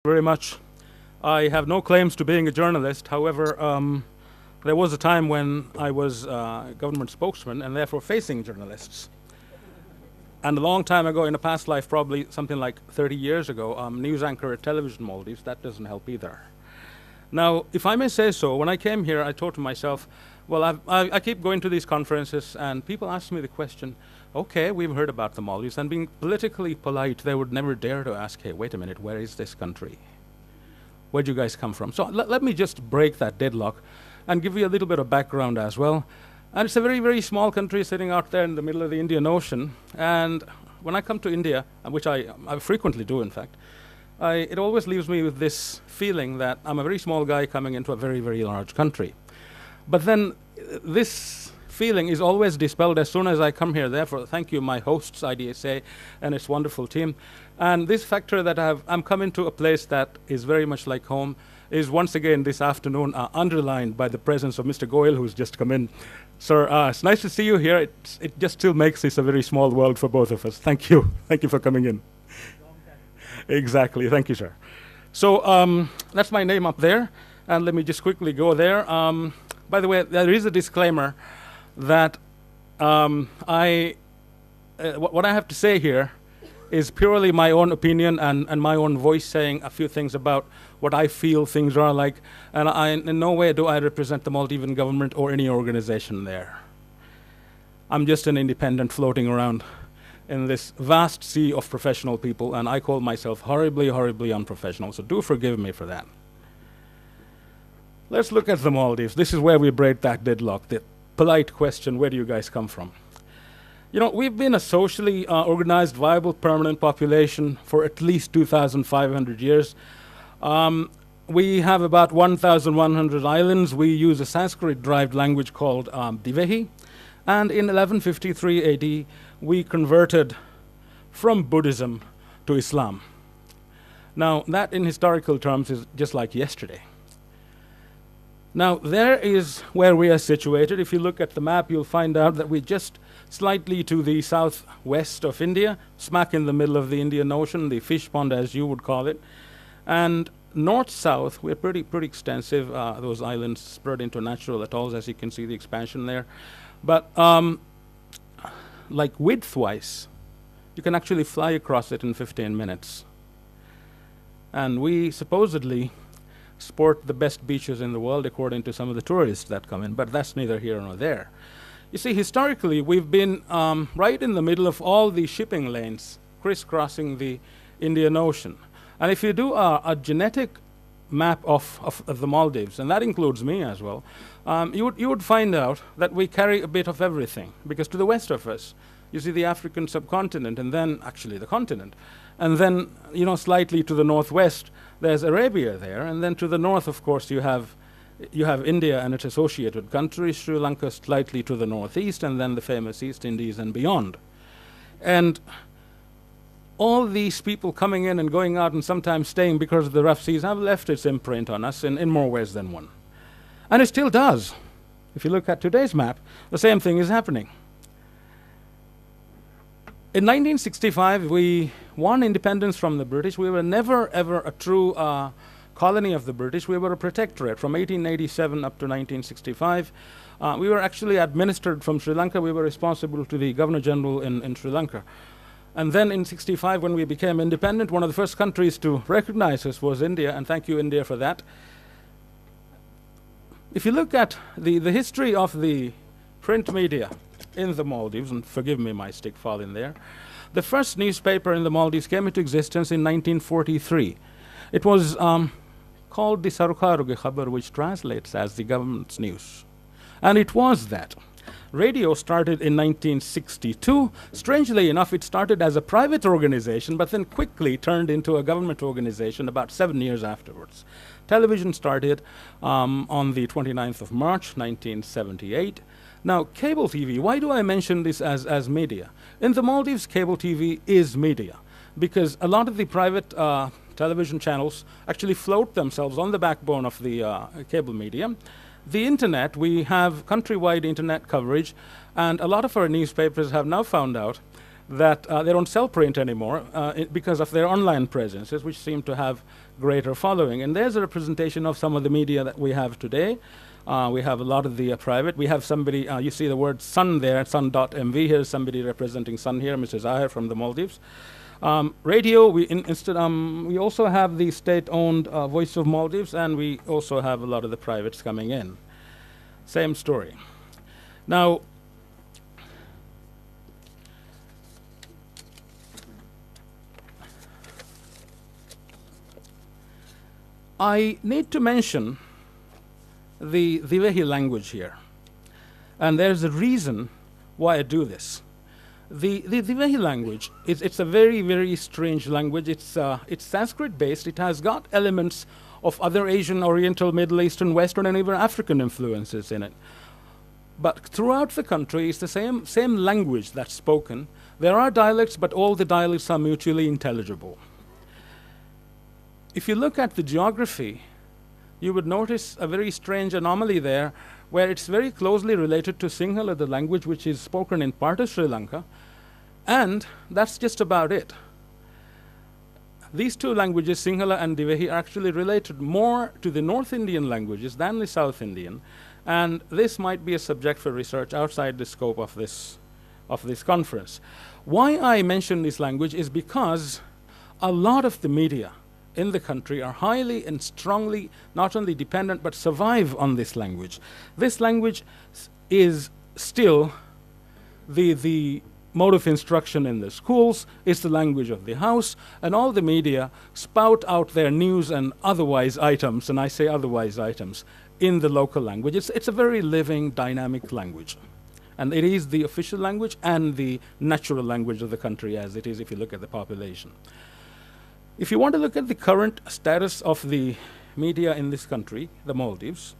Very much. I have no claims to being a journalist. However, there was a time when I was a government spokesman and therefore facing journalists. And a long time ago, in a past life, probably something like 30 years ago, news anchor at Television Maldives. That doesn't help either. Now, if I may say so, when I came here, I thought to myself, well, I keep going to these conferences, and people ask me the question, okay, we've heard about the Maldives, and being politically polite, they would never dare to ask, hey, wait a minute, where is this country? Where'd you guys come from? So let me just break that deadlock and give you a little bit of background as well. And it's a very, very small country sitting out there in the middle of the Indian Ocean. And when I come to India, which I frequently do, in fact, it always leaves me with this feeling that I'm a very small guy coming into a very, very large country. But then this feeling is always dispelled as soon as I come here. Therefore, thank you, my hosts, IDSA, and its wonderful team. And this factor that I'm coming to a place that is very much like home is once again this afternoon underlined by the presence of Mr. Goyal, who's just come in. Sir, it's nice to see you here. It just still makes this a very small world for both of us. Thank you. Thank you for coming in. Exactly. Thank you, sir. So that's my name up there. And let me just quickly go there. By the way, there is a disclaimer that what I have to say here is purely my own opinion and my own voice saying a few things about what I feel things are like. And in no way do I represent the Maldivian government or any organization there. I'm just an independent floating around in this vast sea of professional people, and I call myself horribly, horribly unprofessional. So do forgive me for that. Let's look at the Maldives. This is where we break that deadlock, the polite question, where do you guys come from? You know, we've been a socially organized, viable, permanent population for at least 2,500 years. We have about 1,100 islands. We use a Sanskrit-derived language called Divehi. And in 1153 AD, we converted from Buddhism to Islam. Now, that in historical terms is just like yesterday. Now, there is where we are situated. If you look at the map, you'll find out that we're just slightly to the southwest of India, smack in the middle of the Indian Ocean, the fish pond, as you would call it. And north-south, we're pretty extensive. Those islands spread into natural atolls, as you can see the expansion there. But like width-wise, you can actually fly across it in 15 minutes. And we supposedly sport the best beaches in the world, according to some of the tourists that come in, but that's neither here nor there. You see, historically, we've been right in the middle of all the shipping lanes crisscrossing the Indian Ocean. And if you do a genetic map of the Maldives, and that includes me as well, you would find out that we carry a bit of everything, because to the west of us, you see the African subcontinent, and then actually the continent. And then, you know, slightly to the northwest, there's Arabia there, and then to the north, of course, you have India and its associated countries, Sri Lanka slightly to the northeast, and then the famous East Indies and beyond. And all these people coming in and going out and sometimes staying because of the rough seas have left its imprint on us in more ways than one. And it still does. If you look at today's map, the same thing is happening. In 1965, we won independence from the British. We were never, ever a true colony of the British. We were a protectorate from 1887 up to 1965. We were actually administered from Sri Lanka. We were responsible to the Governor General in Sri Lanka. And then in 65, when we became independent, one of the first countries to recognize us was India, and thank you, India, for that. If you look at the history of the print media in the Maldives, and forgive me my stick falling there, the first newspaper in the Maldives came into existence in 1943. It was called the Sarkaruge Khabar, which translates as the government's news. And it was that. Radio started in 1962. Strangely enough, it started as a private organization, but then quickly turned into a government organization about 7 years afterwards. Television started on the 29th of March, 1978. Now, cable TV, why do I mention this as media? In the Maldives, cable TV is media, because a lot of the private television channels actually float themselves on the backbone of the cable medium. The internet, we have countrywide internet coverage, and a lot of our newspapers have now found out that they don't sell print anymore because of their online presences, which seem to have greater following. And there's a representation of some of the media that we have today. We have a lot of the private. We have somebody, you see the word Sun there, Sun.mv. Here's somebody representing Sun here, Mr. Zahir from the Maldives. Radio, we also have the state-owned Voice of Maldives, and we also have a lot of the privates coming in. Same story. Now, I need to mention the Waheed language here. And there's a reason why I do this. The Waheed language, it's a very, very strange language. It's Sanskrit-based. It has got elements of other Asian, Oriental, Middle Eastern, Western, and even African influences in it. But throughout the country, it's the same language that's spoken. There are dialects, but all the dialects are mutually intelligible. If you look at the geography, you would notice a very strange anomaly there, where it's very closely related to Sinhala, the language which is spoken in part of Sri Lanka, and that's just about it. These two languages, Sinhala and Waheed, are actually related more to the North Indian languages than the South Indian, and this might be a subject for research outside the scope of this conference. Why I mention this language is because a lot of the media in the country are highly and strongly not only dependent but survive on this language. This language is still the mode of instruction in the schools, it's the language of the house, and all the media spout out their news and otherwise items, and I say otherwise items, in the local language. It's a very living, dynamic language. And it is the official language and the natural language of the country as it is if you look at the population. If you want to look at the current status of the media in this country, the Maldives,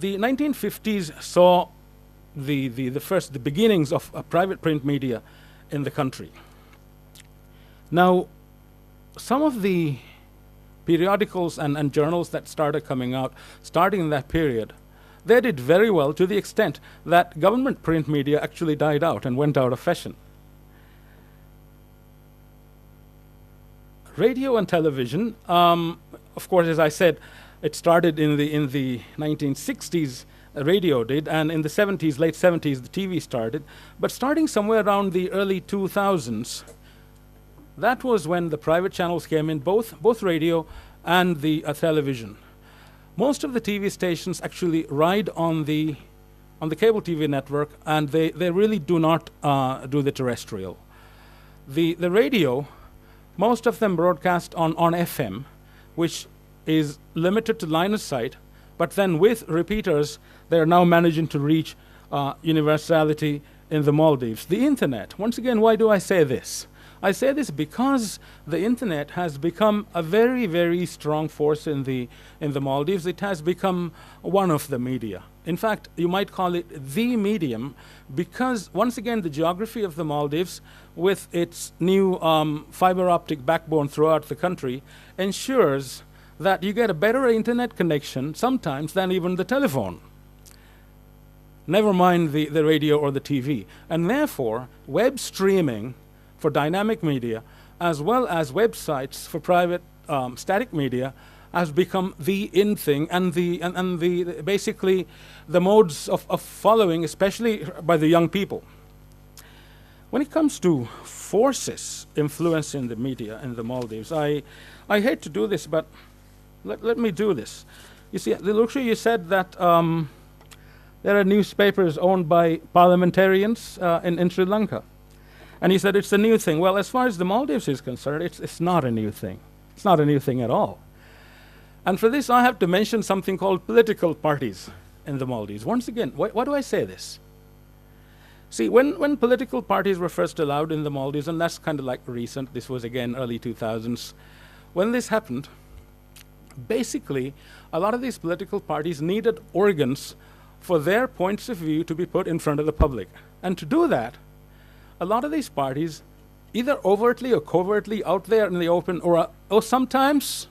the 1950s saw the beginnings of a private print media in the country. Now, some of the periodicals and journals that started coming out, starting in that period, they did very well to the extent that government print media actually died out and went out of fashion. Radio and television, of course, as I said, it started in the 1960s, radio did, and in the 70s, late 70s, the TV started. But starting somewhere around the early 2000s, that was when the private channels came in, both radio and the television. Most of the TV stations actually ride on the cable TV network, and they really do not do the terrestrial. The radio, most of them broadcast on FM, which is limited to line of sight, but then with repeaters, they are now managing to reach universality in the Maldives. The internet, once again, why do I say this? I say this because the internet has become a very, very strong force in the Maldives. It has become one of the media. In fact, you might call it the medium because, once again, the geography of the Maldives, with its new fiber optic backbone throughout the country, ensures that you get a better internet connection sometimes than even the telephone. Never mind the radio or the TV. And therefore, web streaming for dynamic media, as well as websites for private static media, has become the in thing and basically the modes of following, especially by the young people. When it comes to forces influencing the media in the Maldives, I hate to do this, but let me do this. You see, Luxury, you said that there are newspapers owned by parliamentarians in Sri Lanka. And he said it's a new thing. Well, as far as the Maldives is concerned, it's not a new thing. It's not a new thing at all. And for this, I have to mention something called political parties in the Maldives. Once again, why do I say this? See, when political parties were first allowed in the Maldives, and that's kind of like recent, this was again early 2000s, when this happened, basically, a lot of these political parties needed organs for their points of view to be put in front of the public. And to do that, a lot of these parties, either overtly or covertly out there in the open, or sometimes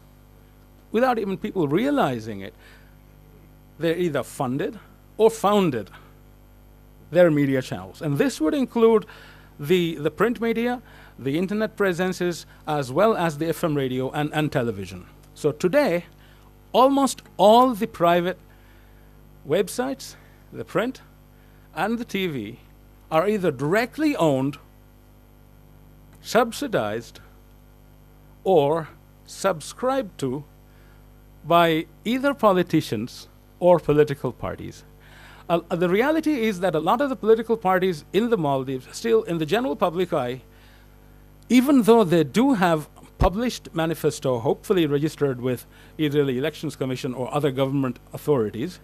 without even people realizing it, they're either funded or founded their media channels. And this would include the print media, the internet presences, as well as the FM radio and television. So today, almost all the private websites, the print, and the TV are either directly owned, subsidized, or subscribed to by either politicians or political parties. The reality is that a lot of the political parties in the Maldives, still in the general public eye, even though they do have published manifesto, hopefully registered with either the Elections Commission or other government authorities,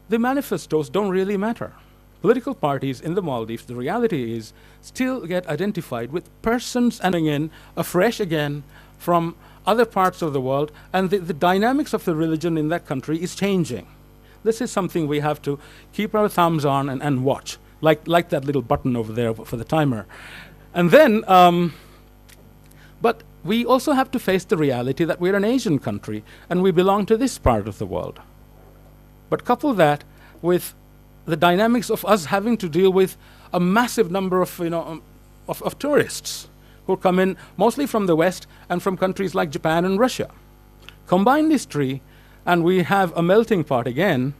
the manifestos don't really matter. Political parties in the Maldives, the reality is, still get identified with persons coming in afresh again from other parts of the world, and the dynamics of the religion in that country is changing. This is something we have to keep our thumbs on and watch, like that little button over there for the timer. And then, but we also have to face the reality that we're an Asian country and we belong to this part of the world. But couple that with the dynamics of us having to deal with a massive number of, of tourists who come in mostly from the West and from countries like Japan and Russia. Combine these three, and we have a melting pot again,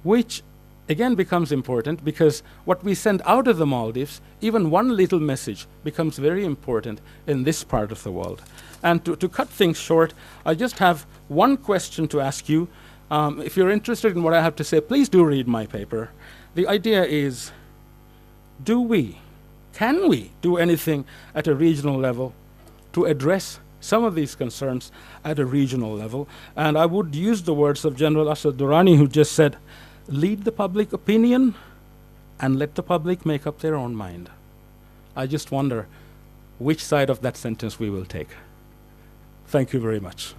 which again becomes important because what we send out of the Maldives, even one little message, becomes very important in this part of the world. And to cut things short, I just have one question to ask you. If you're interested in what I have to say, please do read my paper. The idea is, can we do anything at a regional level to address some of these concerns at a regional level? And I would use the words of General Asad Durrani, who just said, lead the public opinion and let the public make up their own mind. I just wonder which side of that sentence we will take. Thank you very much.